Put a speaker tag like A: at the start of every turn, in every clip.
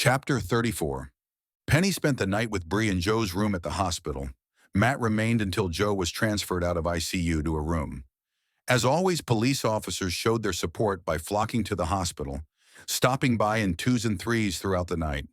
A: Chapter 34. Penny spent the night with Bree in Joe's room at the hospital. Matt remained until Joe was transferred out of ICU to a room. As always, police officers showed their support by flocking to the hospital, stopping by in twos and threes throughout the night.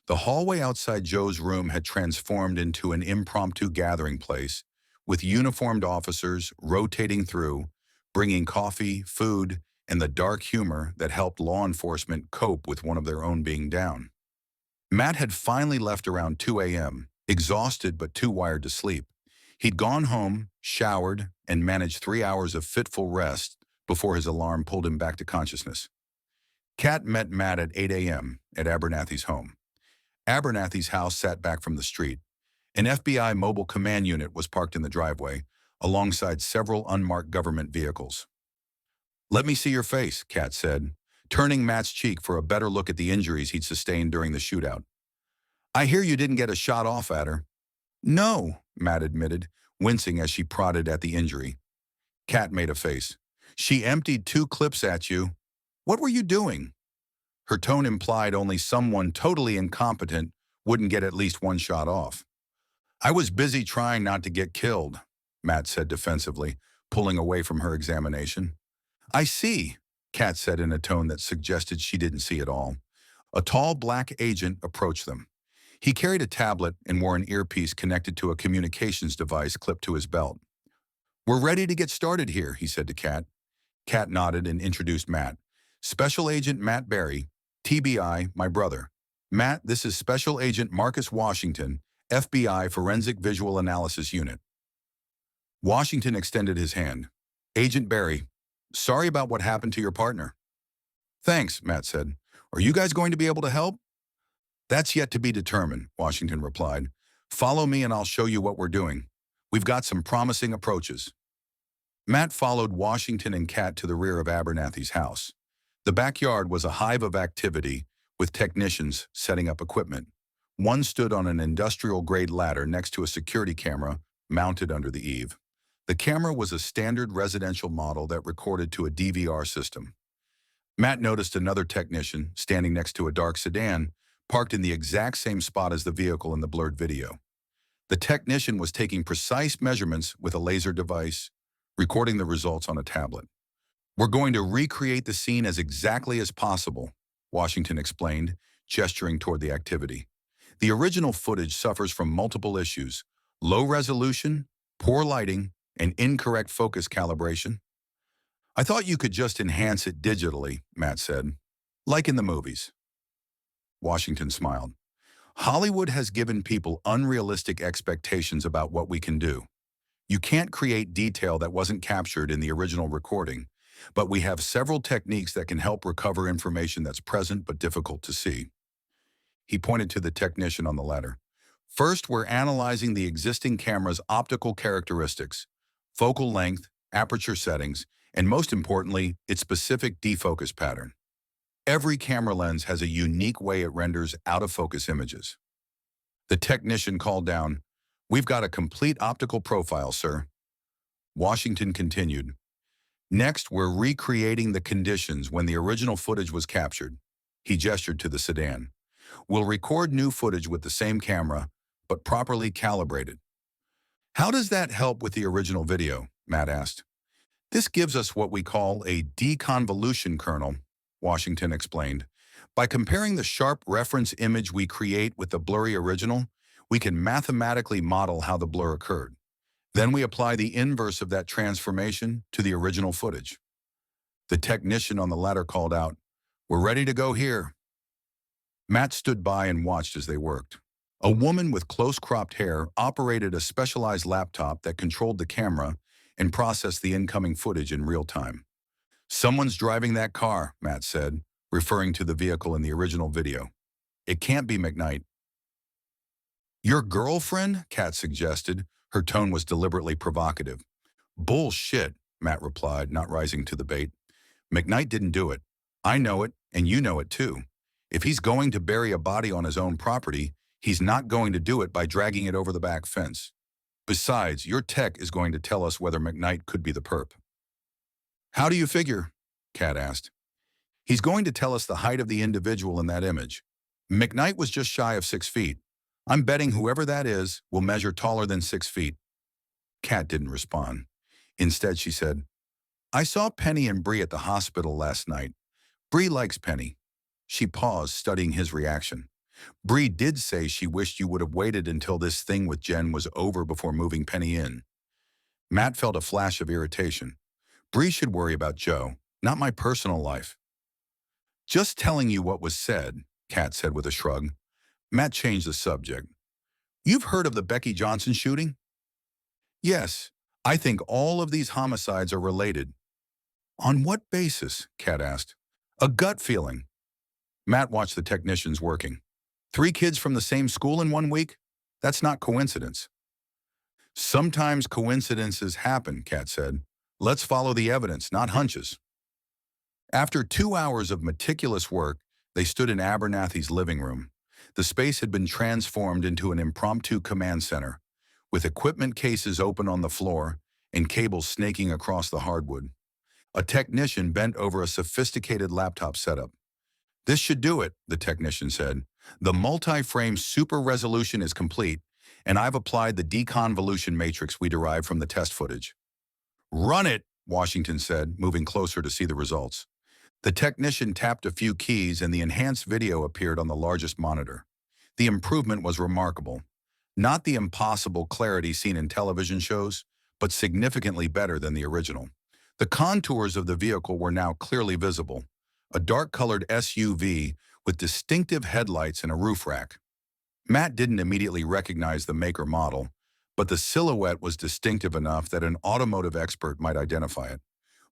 A: The hallway outside Joe's room had transformed into an impromptu gathering place, with uniformed officers rotating through, bringing coffee, food, and the dark humor that helped law enforcement cope with one of their own being down. Matt had finally left around 2 a.m., exhausted but too wired to sleep. He'd gone home, showered, and managed 3 hours of fitful rest before his alarm pulled him back to consciousness. Kat met Matt at 8 a.m. at Abernathy's home. Abernathy's house sat back from the street. An FBI mobile command unit was parked in the driveway, alongside several unmarked government vehicles. "Let me see your face," Kat said, turning Matt's cheek for a better look at the injuries he'd sustained during the shootout. "I hear you didn't get a shot off at her." "No," Matt admitted, wincing as she prodded at the injury. Kat made a face. "She emptied 2 clips at you. What were you doing?" Her tone implied only someone totally incompetent wouldn't get at least 1 shot off. "I was busy trying not to get killed," Matt said defensively, pulling away from her examination. "I see," Kat said in a tone that suggested she didn't see at all. A tall black agent approached them. He carried a tablet and wore an earpiece connected to a communications device clipped to his belt. "We're ready to get started here," he said to Kat. Kat nodded and introduced Matt. "Special Agent Matt Berry, TBI, my brother. Matt, this is Special Agent Marcus Washington, FBI Forensic Visual Analysis Unit." Washington extended his hand. "Agent Berry, sorry about what happened to your partner." "Thanks," Matt said. "Are you guys going to be able to help?" "That's yet to be determined," Washington replied. "Follow me and I'll show you what we're doing. We've got some promising approaches." Matt followed Washington and Kat to the rear of Abernathy's house. The backyard was a hive of activity, with technicians setting up equipment. One stood on an industrial-grade ladder next to a security camera mounted under the eave. The camera was a standard residential model that recorded to a DVR system. Matt noticed another technician standing next to a dark sedan, parked in the exact same spot as the vehicle in the blurred video. The technician was taking precise measurements with a laser device, recording the results on a tablet. "We're going to recreate the scene as exactly as possible," Washington explained, gesturing toward the activity. "The original footage suffers from multiple issues: low resolution, poor lighting, and incorrect focus calibration." "I thought you could just enhance it digitally," Matt said. "Like in the movies." Washington smiled. "Hollywood has given people unrealistic expectations about what we can do. You can't create detail that wasn't captured in the original recording, but we have several techniques that can help recover information that's present but difficult to see." He pointed to the technician on the ladder. "First, we're analyzing the existing camera's optical characteristics, focal length, aperture settings, and most importantly, its specific defocus pattern. Every camera lens has a unique way it renders out-of-focus images." The technician called down, "We've got a complete optical profile, sir." Washington continued, "Next, we're recreating the conditions when the original footage was captured." He gestured to the sedan. "We'll record new footage with the same camera, but properly calibrated." "How does that help with the original video?" Matt asked. "This gives us what we call a deconvolution kernel," Washington explained. "By comparing the sharp reference image we create with the blurry original, we can mathematically model how the blur occurred. Then we apply the inverse of that transformation to the original footage." The technician on the ladder called out, "We're ready to go here." Matt stood by and watched as they worked. A woman with close-cropped hair operated a specialized laptop that controlled the camera and processed the incoming footage in real time. "Someone's driving that car," Matt said, referring to the vehicle in the original video. "It can't be McKnight." "Your girlfriend?" Kat suggested. Her tone was deliberately provocative. "Bullshit," Matt replied, not rising to the bait. "McKnight didn't do it. I know it, and you know it too. If he's going to bury a body on his own property, he's not going to do it by dragging it over the back fence. Besides, your tech is going to tell us whether McKnight could be the perp." "How do you figure?" Kat asked. "He's going to tell us the height of the individual in that image. McKnight was just shy of 6 feet. I'm betting whoever that is will measure taller than 6 feet. Kat didn't respond. Instead, she said, I saw Penny and Bree at the hospital last night. Bree likes Penny. She paused, studying his reaction. Bree did say she wished you would have waited until this thing with Jen was over before moving Penny in. Matt felt a flash of irritation. Bree should worry about Joe, not my personal life. Just telling you what was said, Kat said with a shrug. Matt changed the subject. You've heard of the Becky Johnson shooting? Yes, I think all of these homicides are related. On what basis? Kat asked. A gut feeling. Matt watched the technicians working. 3 kids from the same school in 1 week? That's not coincidence. Sometimes coincidences happen, Kat said. Let's follow the evidence, not hunches. After 2 hours of meticulous work, they stood in Abernathy's living room. The space had been transformed into an impromptu command center, with equipment cases open on the floor and cables snaking across the hardwood. A technician bent over a sophisticated laptop setup. This should do it, the technician said. The multi-frame super resolution is complete, and I've applied the deconvolution matrix we derived from the test footage. Run it, Washington said, moving closer to see the results. The technician tapped a few keys and the enhanced video appeared on the largest monitor. The improvement was remarkable. Not the impossible clarity seen in television shows, but significantly better than the original. The contours of the vehicle were now clearly visible. A dark-colored SUV with distinctive headlights and a roof rack. Matt didn't immediately recognize the make or model, but the silhouette was distinctive enough that an automotive expert might identify it.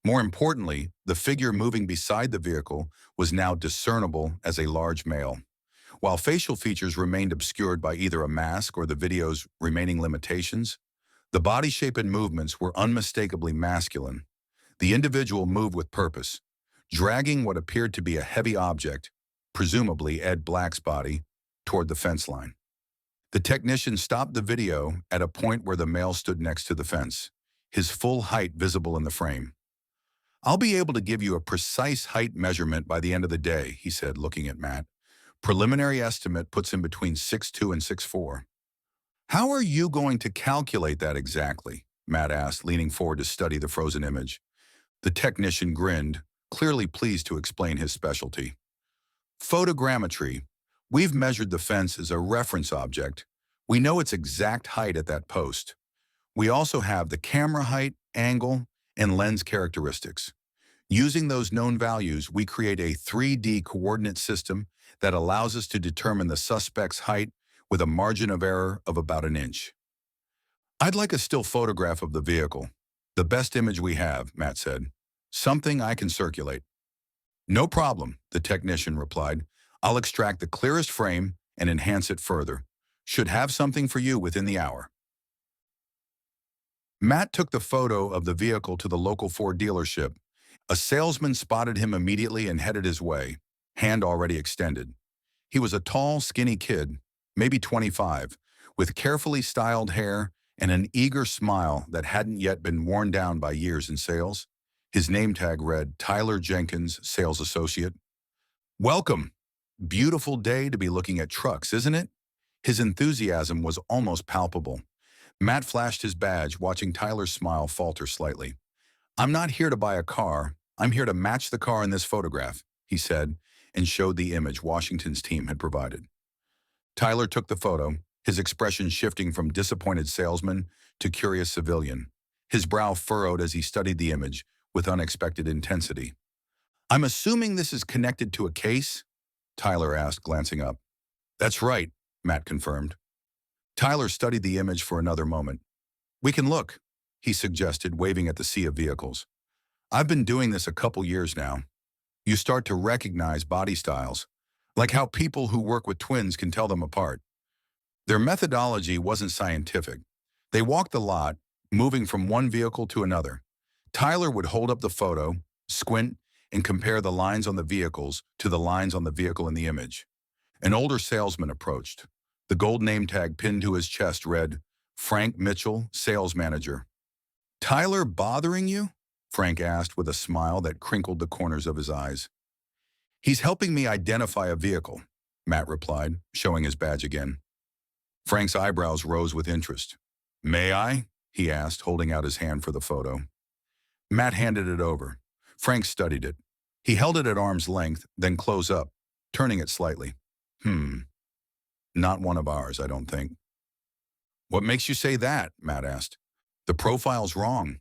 A: More importantly, the figure moving beside the vehicle was now discernible as a large male. While facial features remained obscured by either a mask or the video's remaining limitations, the body shape and movements were unmistakably masculine. The individual moved with purpose, dragging what appeared to be a heavy object, presumably Ed Black's body, toward the fence line. The technician stopped the video at a point where the male stood next to the fence, his full height visible in the frame. I'll be able to give you a precise height measurement by the end of the day, he said, looking at Matt. Preliminary estimate puts him between 6'2" and 6'4". How are you going to calculate that exactly? Matt asked, leaning forward to study the frozen image. The technician grinned, clearly pleased to explain his specialty. Photogrammetry. We've measured the fence as a reference object. We know its exact height at that post. We also have the camera height, angle, and lens characteristics. Using those known values, we create a 3D coordinate system that allows us to determine the suspect's height with a margin of error of about an inch. I'd like a still photograph of the vehicle. The best image we have, Matt said. Something I can circulate. No problem, the technician replied. I'll extract the clearest frame and enhance it further. Should have something for you within the hour. Matt took the photo of the vehicle to the local Ford dealership. A salesman spotted him immediately and headed his way, hand already extended. He was a tall, skinny kid, maybe 25, with carefully styled hair and an eager smile that hadn't yet been worn down by years in sales. His name tag read, Tyler Jenkins, Sales Associate. Welcome. Beautiful day to be looking at trucks, isn't it? His enthusiasm was almost palpable. Matt flashed his badge, watching Tyler's smile falter slightly. I'm not here to buy a car. I'm here to match the car in this photograph, he said, and showed the image Washington's team had provided. Tyler took the photo, his expression shifting from disappointed salesman to curious civilian, his brow furrowed as he studied the image with unexpected intensity. I'm assuming this is connected to a case? Tyler asked, glancing up. That's right, Matt confirmed. Tyler studied the image for another moment. We can look, he suggested, waving at the sea of vehicles. I've been doing this a couple years now. You start to recognize body styles, like how people who work with twins can tell them apart. Their methodology wasn't scientific. They walked the lot, moving from one vehicle to another. Tyler would hold up the photo, squint, and compare the lines on the vehicles to the lines on the vehicle in the image. An older salesman approached. The gold name tag pinned to his chest read, Frank Mitchell, Sales Manager. Tyler bothering you? Frank asked with a smile that crinkled the corners of his eyes. He's helping me identify a vehicle. Matt replied, showing his badge again. Frank's eyebrows rose with interest. May I? He asked, holding out his hand for the photo. Matt handed it over. Frank studied it. He held it at arm's length, then close up, turning it slightly. Not one of ours, I don't think. What makes you say that? Matt asked. The profile's wrong.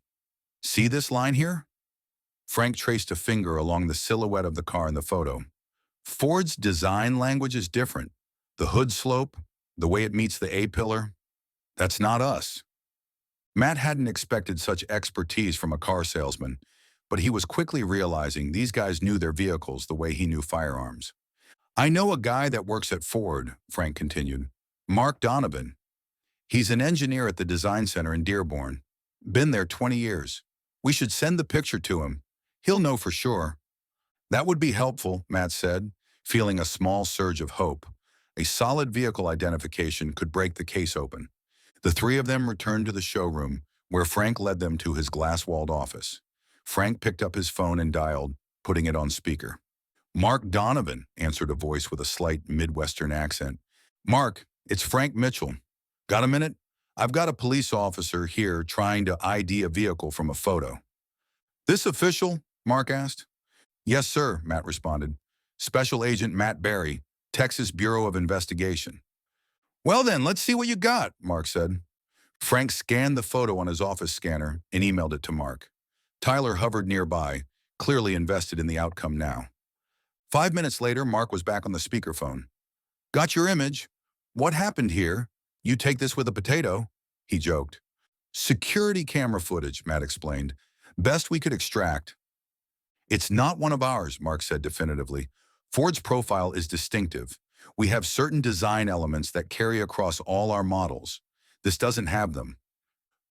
A: See this line here? Frank traced a finger along the silhouette of the car in the photo. Ford's design language is different. The hood slope, the way it meets the A-pillar, that's not us. Matt hadn't expected such expertise from a car salesman, but he was quickly realizing these guys knew their vehicles the way he knew firearms. I know a guy that works at Ford, Frank continued. Mark Donovan. He's an engineer at the design center in Dearborn. Been there 20 years. We should send the picture to him. He'll know for sure. That would be helpful, Matt said, feeling a small surge of hope. A solid vehicle identification could break the case open. The three of them returned to the showroom, where Frank led them to his glass-walled office. Frank picked up his phone and dialed, putting it on speaker. Mark Donovan, answered a voice with a slight Midwestern accent. Mark, it's Frank Mitchell. Got a minute? I've got a police officer here trying to ID a vehicle from a photo. This official? Mark asked. Yes, sir, Matt responded. Special Agent Matt Berry, Texas Bureau of Investigation. Well then, let's see what you got, Mark said. Frank scanned the photo on his office scanner and emailed it to Mark. Tyler hovered nearby, clearly invested in the outcome now. 5 minutes later, Mark was back on the speakerphone. Got your image. What happened here? You take this with a potato, he joked. Security camera footage, Matt explained. Best we could extract. It's not one of ours, Mark said definitively. Ford's profile is distinctive. We have certain design elements that carry across all our models. This doesn't have them.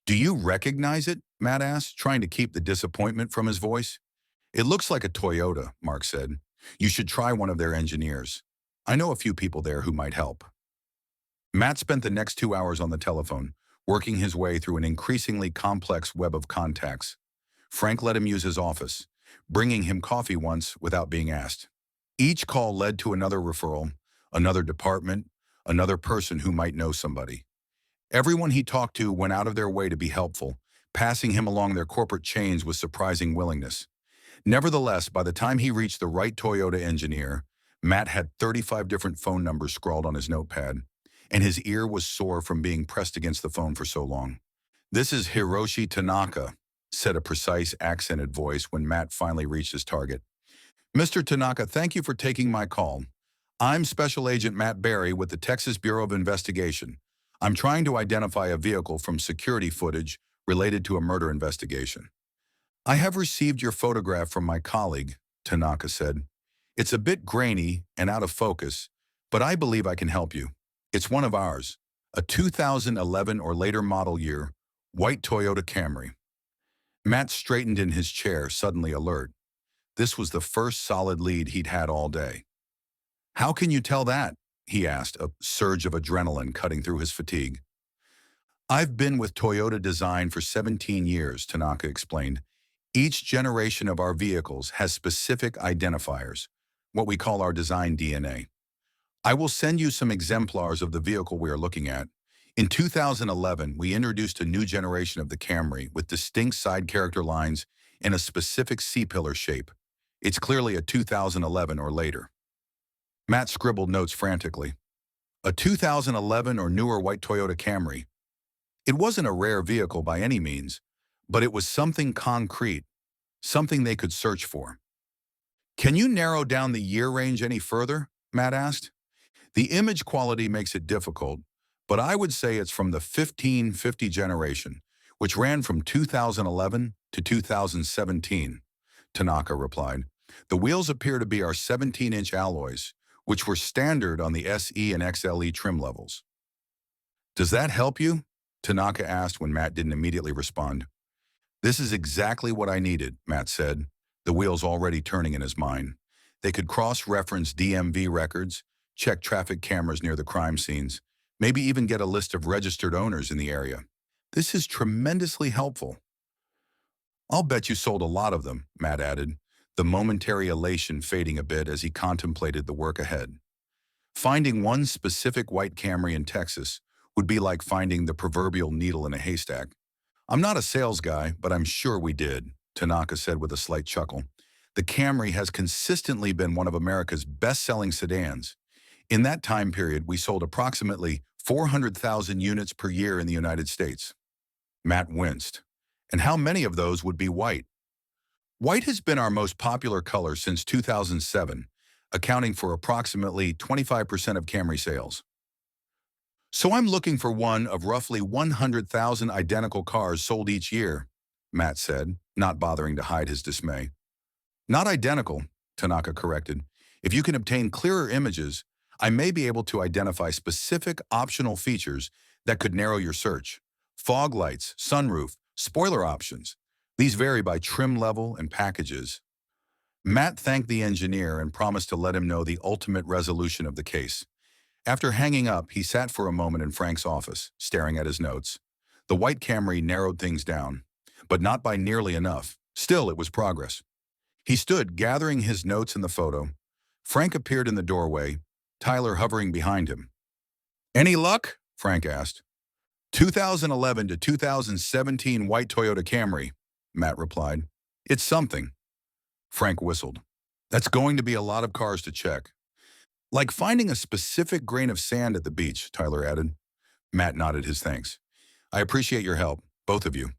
A: Do you recognize it? Matt asked, trying to keep the disappointment from his voice. It looks like a Toyota, Mark said. You should try one of their engineers. I know a few people there who might help. Matt spent the next 2 hours on the telephone, working his way through an increasingly complex web of contacts. Frank let him use his office, bringing him coffee once without being asked. Each call led to another referral, another department, another person who might know somebody. Everyone he talked to went out of their way to be helpful, passing him along their corporate chains with surprising willingness. Nevertheless, by the time he reached the right Toyota engineer, Matt had 35 different phone numbers scrawled on his notepad, and his ear was sore from being pressed against the phone for so long. This is Hiroshi Tanaka, said a precise, accented voice when Matt finally reached his target. Mr. Tanaka, thank you for taking my call. I'm Special Agent Matt Berry with the Texas Bureau of Investigation. I'm trying to identify a vehicle from security footage related to a murder investigation. I have received your photograph from my colleague, Tanaka said. It's a bit grainy and out of focus, but I believe I can help you. It's one of ours, a 2011 or later model year, white Toyota Camry. Matt straightened in his chair, suddenly alert. This was the first solid lead he'd had all day. How can you tell that? He asked, a surge of adrenaline cutting through his fatigue. I've been with Toyota Design for 17 years, Tanaka explained. Each generation of our vehicles has specific identifiers, what we call our design DNA. I will send you some exemplars of the vehicle we are looking at. In 2011, we introduced a new generation of the Camry with distinct side character lines and a specific C-pillar shape. It's clearly a 2011 or later. Matt scribbled notes frantically. A 2011 or newer white Toyota Camry. It wasn't a rare vehicle by any means, but it was something concrete, something they could search for. Can you narrow down the year range any further? Matt asked. The image quality makes it difficult, but I would say it's from the 1550 generation, which ran from 2011 to 2017, Tanaka replied. The wheels appear to be our 17-inch alloys, which were standard on the SE and XLE trim levels. Does that help you? Tanaka asked when Matt didn't immediately respond. This is exactly what I needed, Matt said, the wheels already turning in his mind. They could cross-reference DMV records, check traffic cameras near the crime scenes, maybe even get a list of registered owners in the area. This is tremendously helpful. I'll bet you sold a lot of them, Matt added, the momentary elation fading a bit as he contemplated the work ahead. Finding one specific white Camry in Texas would be like finding the proverbial needle in a haystack. I'm not a sales guy, but I'm sure we did, Tanaka said with a slight chuckle. The Camry has consistently been one of America's best-selling sedans. In that time period, we sold approximately 400,000 units per year in the United States. Matt winced. And how many of those would be white? White has been our most popular color since 2007, accounting for approximately 25% of Camry sales. So I'm looking for one of roughly 100,000 identical cars sold each year, Matt said, not bothering to hide his dismay. Not identical, Tanaka corrected. If you can obtain clearer images, I may be able to identify specific optional features that could narrow your search. Fog lights, sunroof, spoiler options. These vary by trim level and packages. Matt thanked the engineer and promised to let him know the ultimate resolution of the case. After hanging up, he sat for a moment in Frank's office, staring at his notes. The white Camry narrowed things down, but not by nearly enough. Still, it was progress. He stood, gathering his notes in the photo. Frank appeared in the doorway, Tyler hovering behind him. "Any luck?" Frank asked. 2011 to 2017 white Toyota Camry, Matt replied. "It's something." Frank whistled. "That's going to be a lot of cars to check." "Like finding a specific grain of sand at the beach," Tyler added. Matt nodded his thanks. "I appreciate your help, both of you."